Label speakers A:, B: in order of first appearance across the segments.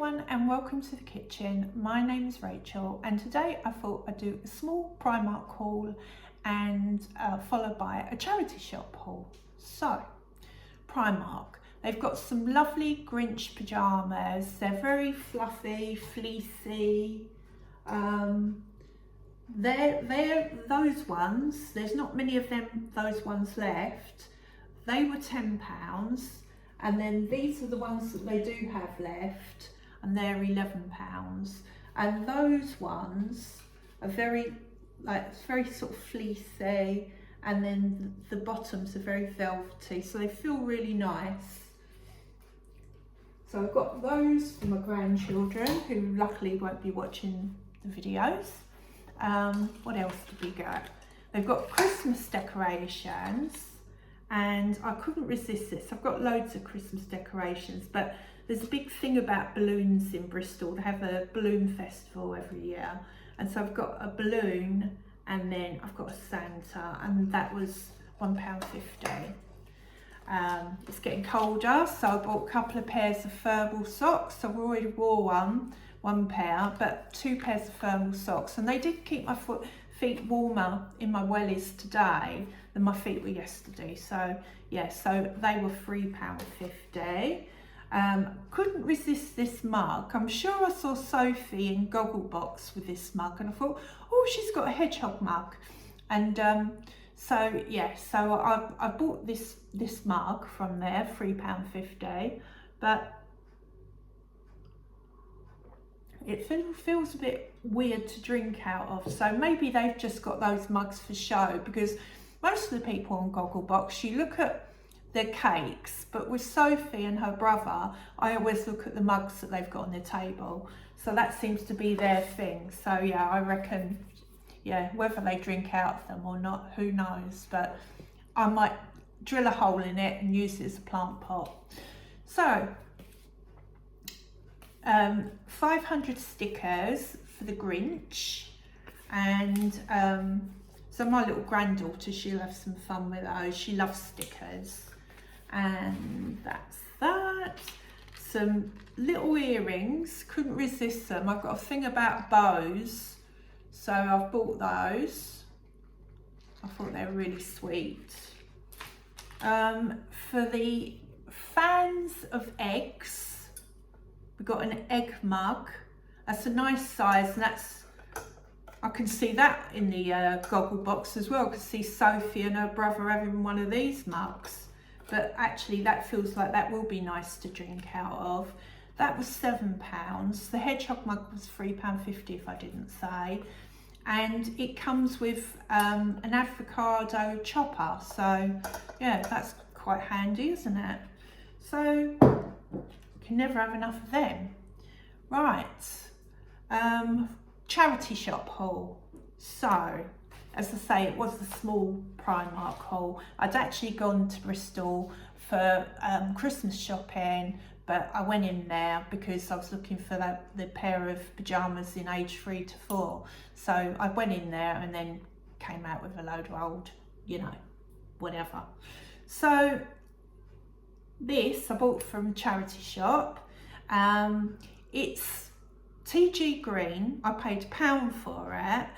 A: everyone and welcome to the kitchen. My name is Rachel and today I thought I'd do a small Primark haul and followed by a charity shop haul. So, Primark, they've got some lovely Grinch pyjamas. They're very fluffy, fleecy. They're those ones. There's not many of those ones left. They were £10. And then these are the ones that they do have left, and they're £11. And those ones are very sort of fleecy, and then the bottoms are very velvety, so they feel really nice. So I've got those for my grandchildren, who luckily won't be watching the videos. What else did we get? They've got Christmas decorations. And I couldn't resist this. I've got loads of Christmas decorations, but there's a big thing about balloons in Bristol. They have a balloon festival every year. And so I've got a balloon and then I've got a Santa, and that was £1.50. It's getting colder, so I bought a couple of pairs of thermal socks. I've already wore one pair, but 2 pairs of thermal socks. And they did keep my feet warmer in my wellies today than my feet were yesterday. So yeah, so they were £3.50. Couldn't resist this mug. I'm sure I saw Sophie in Gogglebox with this mug and I thought, oh, she's got a hedgehog mug. And so yeah, so I bought this mug from there, £3.50, but it feels a bit weird to drink out of. So maybe they've just got those mugs for show, because most of the people on Gogglebox, you look at their cakes, but with Sophie and her brother, I always look at the mugs that they've got on their table. So that seems to be their thing. So yeah, I reckon, yeah, whether they drink out of them or not, who knows? But I might drill a hole in it and use it as a plant pot. So, 500 stickers for the Grinch, and so my little granddaughter, she'll have some fun with those. She loves stickers. And that's that. Some little earrings, couldn't resist them. I've got a thing about bows, so I've bought those. I thought they were really sweet. For the fans of eggs, we've got an egg mug. That's a nice size, and I can see that in the Gogglebox as well. I can see Sophie and her brother having one of these mugs, but actually that feels like that will be nice to drink out of. That was £7. The hedgehog mug was £3.50 if I didn't say, and it comes with an avocado chopper, so yeah, that's quite handy, isn't it? So you can never have enough of them. Right, charity shop haul. So as I say, it was a small Primark haul. I'd actually gone to Bristol for Christmas shopping, but I went in there because I was looking for the pair of pyjamas in age 3 to 4. So I went in there and then came out with a load of old, you know, whatever. So this I bought from a charity shop. It's TG Green. I paid £1 for it.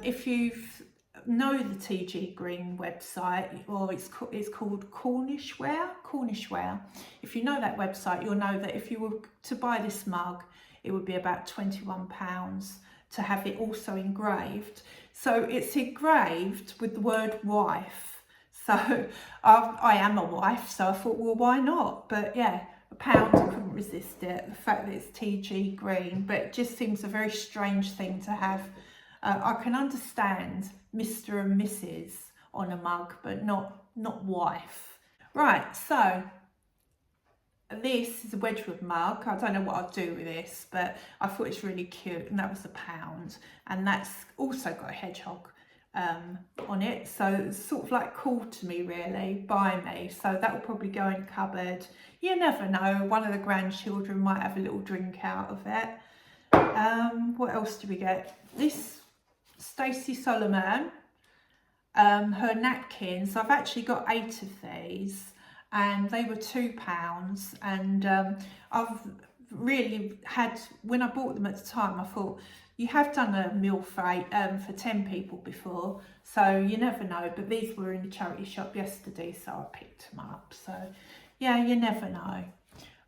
A: If you know the TG Green website, or it's called Cornishware. If you know that website, you'll know that if you were to buy this mug, it would be about £21 to have it also engraved. So it's engraved with the word wife. So I am a wife, so I thought, well, why not? But yeah, £1, I couldn't resist it. The fact that it's TG Green, but it just seems a very strange thing to have. I can understand Mr. and Mrs. on a mug, but not wife. Right, so this is a Wedgwood mug. I don't know what I'll do with this, but I thought it's really cute, and that was £1. And that's also got a hedgehog on it, so it's sort of like cool to me, really, by me. So that will probably go in a cupboard. You never know, one of the grandchildren might have a little drink out of it. What else do we get? This Stacey Solomon, her napkins. I've actually got 8 of these, and they were £2, and I've really had, when I bought them at the time, I thought, you have done a meal for 10 people before, so you never know. But these were in the charity shop yesterday, so I picked them up. So yeah, you never know.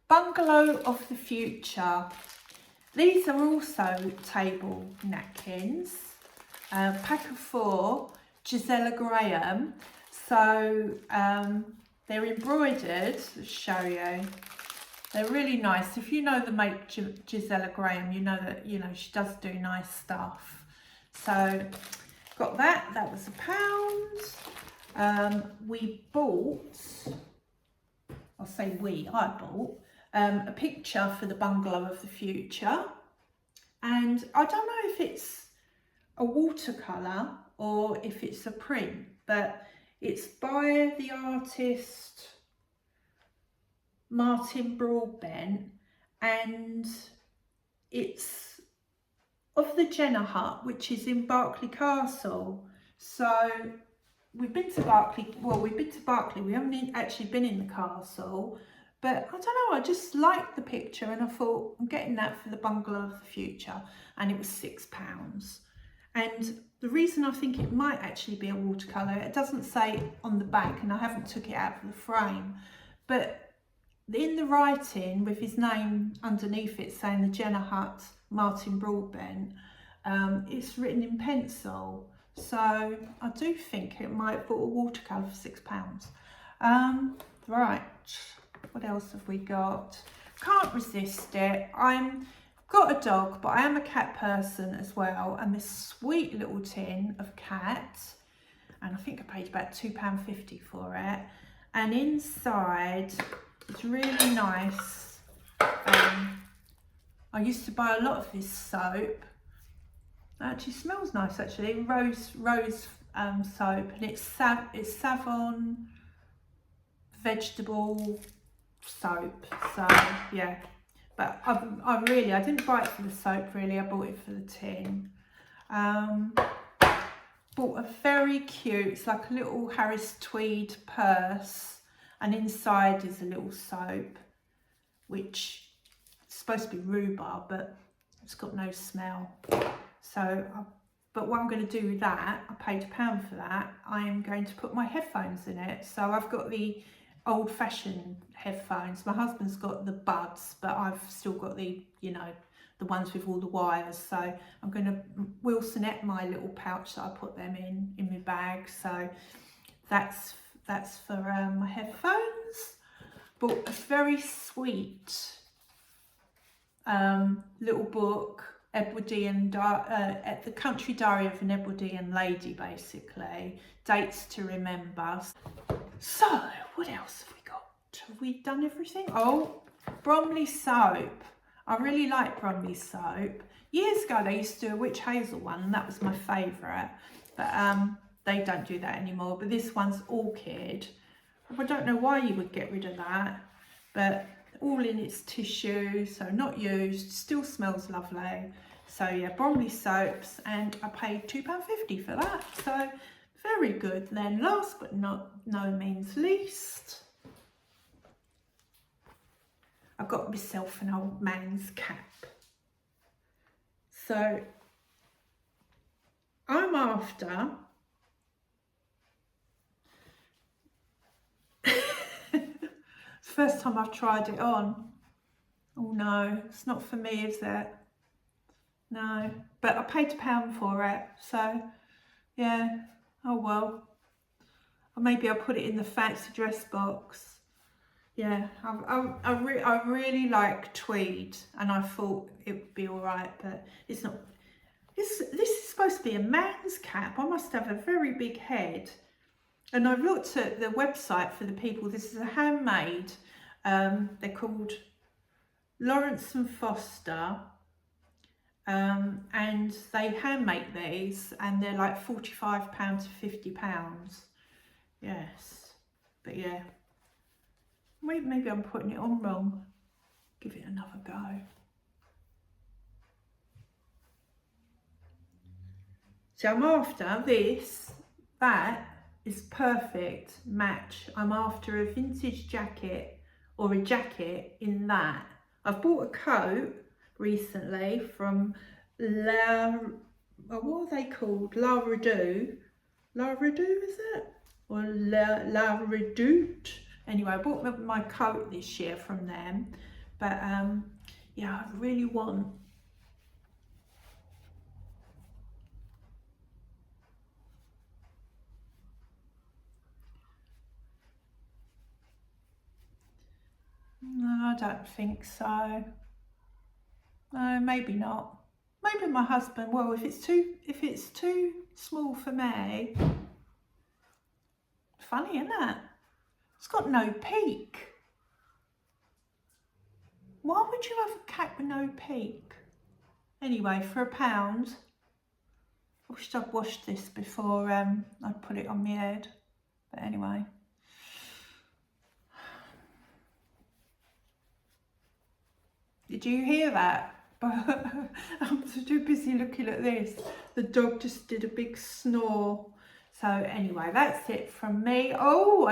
A: Bungalow of the Future. These are also table napkins. Pack of 4, Gisela Graham. So they're embroidered. I'll show you. They're really nice. If you know the make Gisela Graham, you know that, you know, she does do nice stuff. So got that. That was £1. We bought, I'll say we, I bought a picture for the Bungalow of the Future. And I don't know if it's a watercolour or if it's a print, but it's by the artist Martin Broadbent, and it's of the Jenner Hut, which is in Berkeley Castle. So we've been to Berkeley, we haven't actually been in the castle, but I don't know, I just liked the picture and I thought, I'm getting that for the Bungalow of the Future, and it was £6. And the reason I think it might actually be a watercolour, it doesn't say on the back, and I haven't took it out of the frame, but in the writing with his name underneath it saying the Jenner Hut, Martin Broadbent, it's written in pencil. So I do think it might have bought a watercolour for £6. Right, what else have we got? Can't resist it. I'm got a dog, but I am a cat person as well, and this sweet little tin of cat, and I think I paid about £2.50 for it, and inside it's really nice. I used to buy a lot of this soap. It actually smells nice, actually. Rose soap, and it's Savon vegetable soap. So yeah, but I didn't buy it for the soap really. I bought it for the tin. Bought a very cute, it's like a little Harris Tweed purse. And inside is a little soap, which is supposed to be rhubarb, but it's got no smell. So, but what I'm going to do with that, I paid £1 for that. I am going to put my headphones in it. So I've got the old-fashioned headphones. My husband's got the buds, but I've still got the, you know, the ones with all the wires. So I'm going to Wilsonette my little pouch that I put them in my bag. So that's for my headphones. Bought a very sweet little book, Edwardian, The Country Diary of an Edwardian Lady, basically. Dates to remember. So, what else have we got? Have we done everything? Oh, Bromley soap. I really like Bromley soap. Years ago, they used to do a witch hazel one, and that was my favourite. But they don't do that anymore. But this one's orchid. I don't know why you would get rid of that, but all in its tissue, so not used, still smells lovely. So yeah, Bromley soaps, and I paid £2.50 for that. So very good. Then last but not no means least, I got myself an old man's cap. So I'm after first time I've tried it on. Oh no, it's not for me, is it? No, but I paid £1 for it, so yeah, oh well. Or maybe I'll put it in the fancy dress box. Yeah, I really like tweed, and I thought it would be all right, but it's not. This is supposed to be a man's cap. I must have a very big head. And I've looked at the website for the people. This is a handmade. They're called Lawrence and Foster, and they handmake these, and they're like £45 to £50. Yes, but yeah, maybe I'm putting it on wrong. Give it another go. So I'm after this. That is perfect match. I'm after a vintage jacket, or a jacket in that, I've bought a coat recently from what are they called? La Redoute. La Redoute, is it? Or La Redoute. Anyway, I bought my coat this year from them. But yeah, I really want. No, I don't think so. No, maybe not. Maybe my husband. Well, if it's too small for me, funny, isn't it? It's got no peak. Why would you have a cat with no peak? Anyway, for £1, I wish I'd washed this before I'd put it on my head. But anyway. Did you hear that? I'm too busy looking at this. The dog just did a big snore. So anyway, that's it from me. Oh,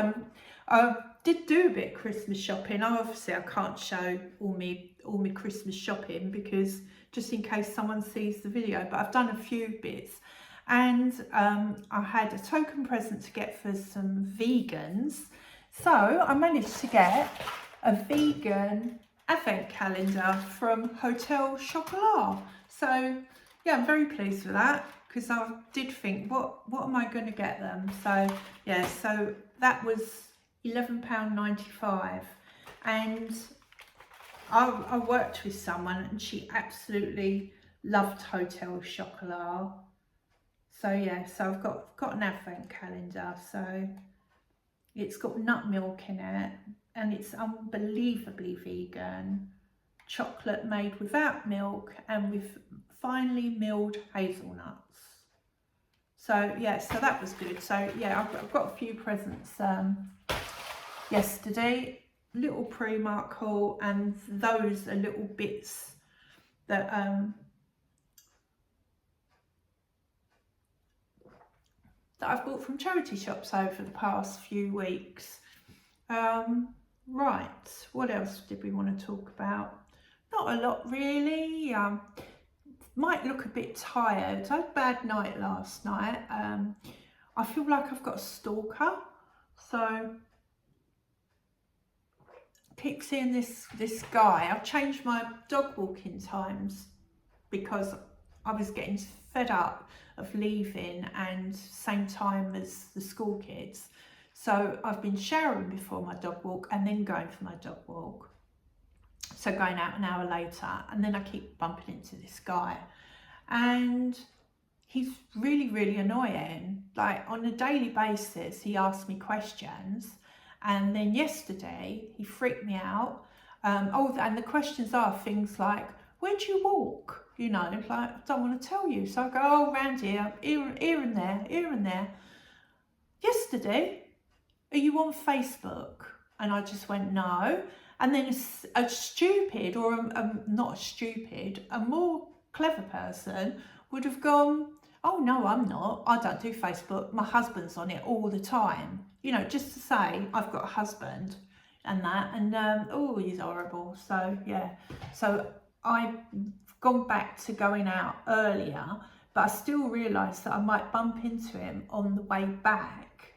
A: I did do a bit of Christmas shopping. Obviously, I can't show all my Christmas shopping because just in case someone sees the video. But I've done a few bits, and I had a token present to get for some vegans. So I managed to get a vegan advent calendar from Hotel Chocolat. So yeah, I'm very pleased with that because I did think, what am I going to get them? So yeah, so that was £11.95, and I worked with someone and she absolutely loved Hotel Chocolat. So yeah, so I've got an advent calendar. So it's got nut milk in it, and it's unbelievably vegan. Chocolate made without milk and with finely milled hazelnuts. So yeah, so that was good. So yeah, I've got a few presents yesterday. Little Primark haul, and those are little bits that that I've bought from charity shops over the past few weeks. Right, what else did we want to talk about? Not a lot really. Might look a bit tired. I had a bad night last night. I feel like I've got a stalker, so I keep seeing this guy. I've changed my dog walking times because I was getting fed up of leaving and same time as the school kids. So I've been showering before my dog walk and then going for my dog walk. So going out an hour later, and then I keep bumping into this guy, and he's really, really annoying. Like on a daily basis, he asks me questions, and then yesterday he freaked me out. And the questions are things like, where do you walk? You know, like, I don't want to tell you. So I go, oh, around here, here and there, here and there. Yesterday, are you on Facebook? And I just went, no. And then a stupid, or not a stupid, a more clever person would have gone, oh no, I'm not. I don't do Facebook. My husband's on it all the time. You know, just to say I've got a husband and that. And oh, he's horrible. So yeah. So I've gone back to going out earlier, but I still realised that I might bump into him on the way back.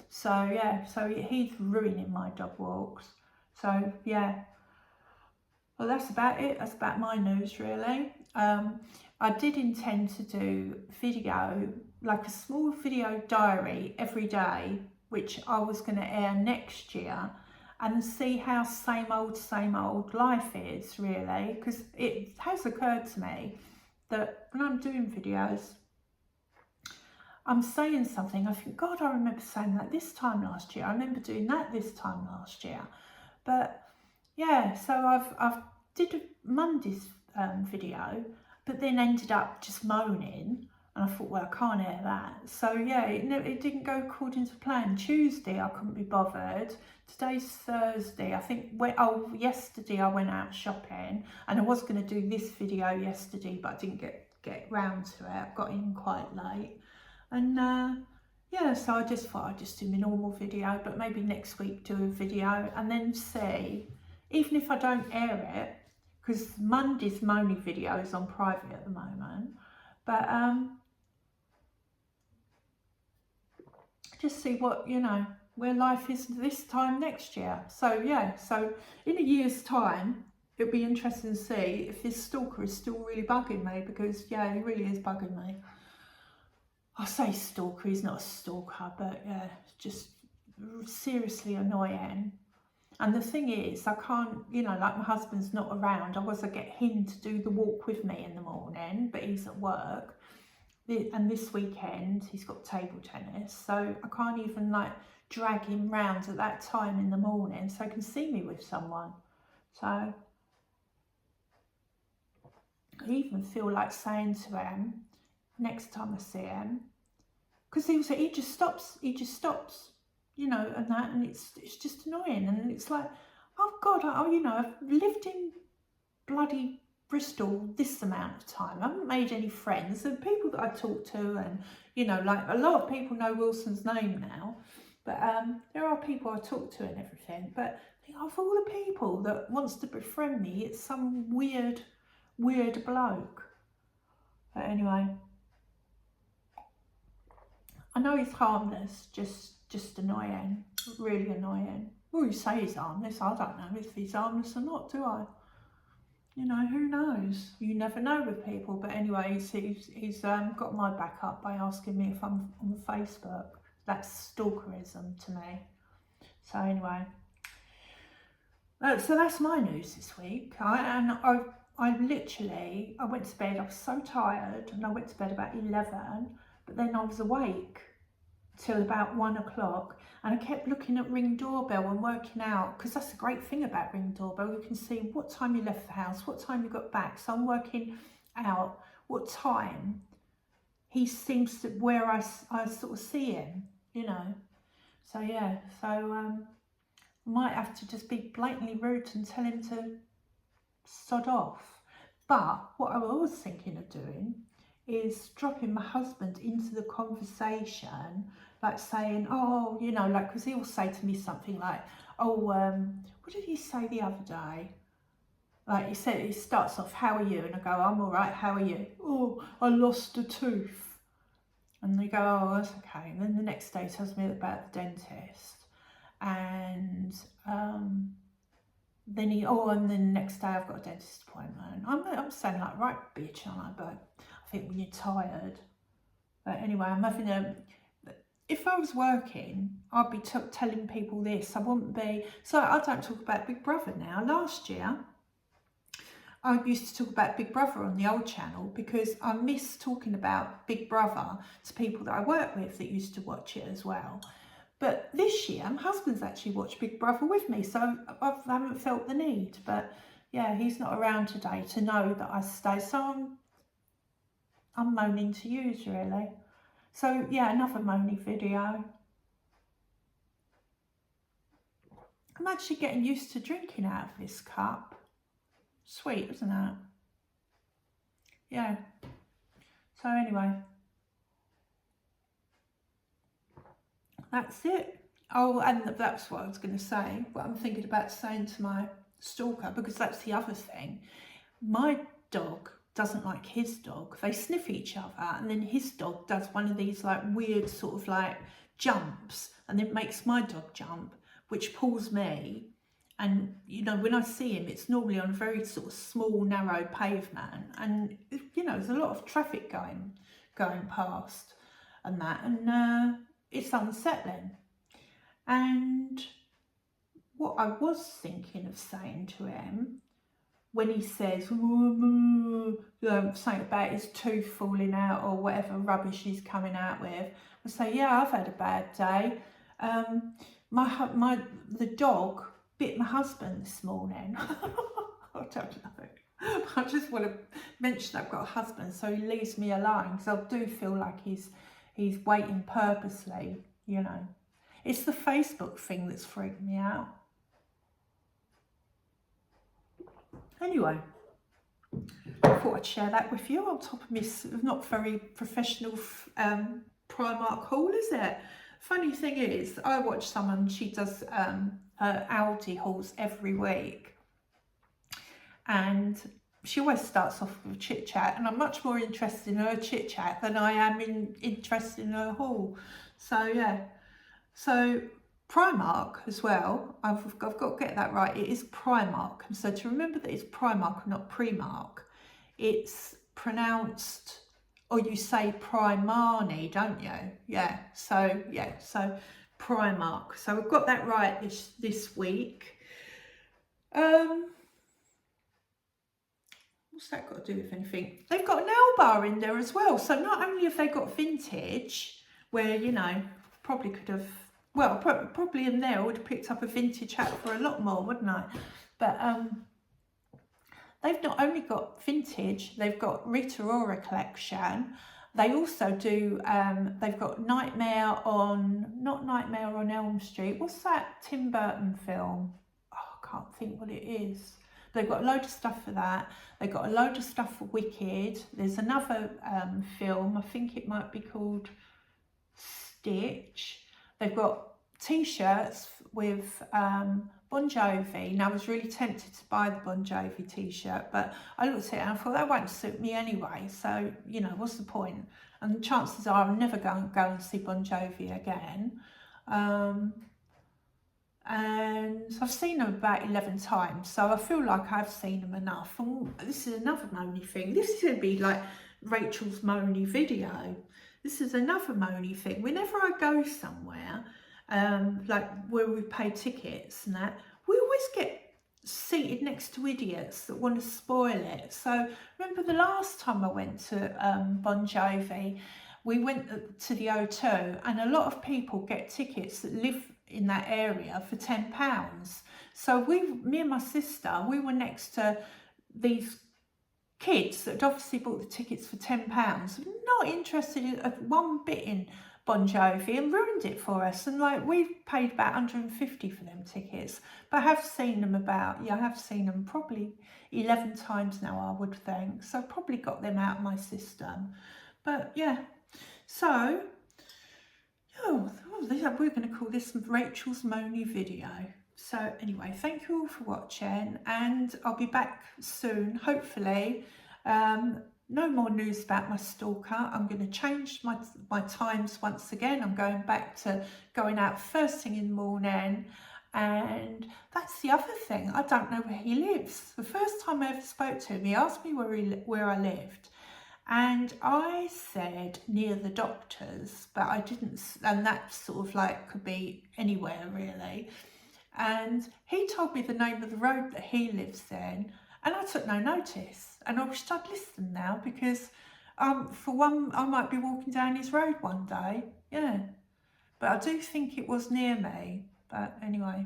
A: So yeah, so he's ruining my dog walks. So yeah, well, that's about it. That's about my news really. I did intend to do video, like a small video diary every day, which I was going to air next year, and see how same old life is really, because it has occurred to me that when I'm doing videos, I'm saying something, I think, God, I remember saying that this time last year. I remember doing that this time last year. But yeah, so I've did a Monday's video, but then ended up just moaning, and I thought, well, I can't air that. So yeah, it didn't go according to plan. Tuesday I couldn't be bothered. Today's Thursday. I think yesterday I went out shopping, and I was going to do this video yesterday, but I didn't get round to it. I got in quite late, and yeah, so I just thought I'd just do my normal video, but maybe next week do a video and then see, even if I don't air it, because Monday's Moni video is on private at the moment. But just see what, you know, where life is this time next year. So yeah, so in a year's time, it'll be interesting to see if this stalker is still really bugging me, because yeah, he really is bugging me. I say stalker, he's not a stalker, but yeah, just seriously annoying. And the thing is, I can't, you know, like my husband's not around. I was to get him to do the walk with me in the morning, but he's at work. And this weekend he's got table tennis, so I can't even like drag him round at that time in the morning so he can see me with someone. So I even feel like saying to him next time I see him, because he just stops, you know, and that, and it's just annoying. And it's like, oh God, you know, I've lived in bloody Bristol this amount of time. I haven't made any friends. The people that I talk to, and you know, like a lot of people know Wilson's name now, but there are people I talk to and everything. But of all the people that wants to befriend me, it's some weird bloke. But anyway, I know he's harmless, just annoying, really annoying. Well, you say he's harmless. I don't know if he's harmless or not, do I? You know, who knows? You never know with people. But anyway, he's got my back up by asking me if I'm on Facebook. That's stalkerism to me. So anyway, so that's my news this week. I literally, I went to bed, I was so tired, and I went to bed about 11, but then I was awake till about 1 o'clock, and I kept looking at Ring Doorbell and working out, because that's the great thing about Ring Doorbell, you can see what time you left the house, what time you got back. So I'm working out what time he seems to, where I sort of see him, you know. So yeah, so I might have to just be blatantly rude and tell him to sod off. But what I was thinking of doing is dropping my husband into the conversation, like saying, oh, you know, like, because he'll say to me something like, oh, what did he say the other day? Like, he starts off, how are you? And I go, I'm all right, how are you? Oh, I lost a tooth. And they go, oh, that's okay. And then the next day he tells me about the dentist. And then and then the next day I've got a dentist appointment. I'm saying like, right, bitch, aren't I? But I think when you're tired. But anyway, I'm having if I was working, I'd be telling people this. I wouldn't be, so I don't talk about Big Brother now. Last year, I used to talk about Big Brother on the old channel because I miss talking about Big Brother to people that I work with that used to watch it as well. But this year, my husband's actually watched Big Brother with me, so I haven't felt the need. But yeah, he's not around today to know that I stay, so I'm moaning to yous, really. So yeah, another moaning video. I'm actually getting used to drinking out of this cup. Sweet, isn't it? Yeah. So anyway, that's it. Oh, and that's what I was going to say. What I'm thinking about saying to my stalker, because that's the other thing. My dog doesn't like his dog. They sniff each other, and then his dog does one of these like weird sort of like jumps, and it makes my dog jump, which pulls me. And you know, when I see him, it's normally on a very sort of small, narrow pavement, and you know, there's a lot of traffic going past and that, and it's unsettling. And what I was thinking of saying to him when he says something about his tooth falling out or whatever rubbish he's coming out with, I say, yeah, I've had a bad day. The dog bit my husband this morning. I don't know. I just want to mention I've got a husband, so he leaves me alone, because I do feel like he's waiting purposely, you know. It's the Facebook thing that's freaked me out. Anyway, I thought I'd share that with you on top of my not very professional Primark haul, is it? Funny thing is, I watch someone, she does her Aldi hauls every week, and she always starts off with a chit chat, and I'm much more interested in her chit chat than I am interested in her haul. So yeah, so Primark as well. I've got to get that right. It is Primark, and so to remember that it's Primark and not Primark, it's pronounced, or you say Primani, don't you? Yeah. So Primark. So we've got that right this week. What's that got to do with anything? They've got a nail bar in there as well. So not only have they got vintage, where, you know, probably could have, well, probably in there I would have picked up a vintage hat for a lot more, wouldn't I? But they've not only got vintage, they've got Rita Ora collection. They also do, they've got not Nightmare on Elm Street. What's that Tim Burton film? Oh, I can't think what it is. They've got a load of stuff for that. They've got a load of stuff for Wicked. There's another film, I think it might be called Stitch. They've got t-shirts with Bon Jovi. Now I was really tempted to buy the Bon Jovi t-shirt, but I looked at it and I thought that won't suit me anyway, so you know, what's the point? And chances are I'm never going to go and see Bon Jovi again. And I've seen them about 11 times, so I feel like I've seen them enough. And this is another moany thing. This is going to be like Rachel's moany video. This is another moany thing. Whenever I go somewhere, like where we pay tickets and that, we always get seated next to idiots that want to spoil it. So remember the last time I went to Bon Jovi, we went to the O2, and a lot of people get tickets that live in that area for £10. So me and my sister, we were next to these kids that had obviously bought the tickets for £10, not interested in one bit in Bon Jovi, and ruined it for us. And like, we've paid about 150 for them tickets, but I have seen them I have seen them probably 11 times now, I would think. So I've probably got them out of my system. But yeah, so we're going to call this Rachel's Moany video. So anyway, thank you all for watching, and I'll be back soon, hopefully. No more news about my stalker. I'm going to change my times once again. I'm going back to going out first thing in the morning, and that's the other thing. I don't know where he lives. The first time I ever spoke to him, he asked me where I lived. And I said near the doctors, but I didn't, and that sort of like could be anywhere really. And he told me the name of the road that he lives in, and I took no notice. And I wish I'd listened now, because for one, I might be walking down his road one day, yeah. But I do think it was near me. But anyway,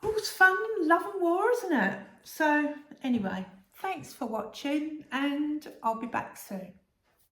A: oh, it's fun, love and war, isn't it? So anyway, thanks for watching, and I'll be back soon.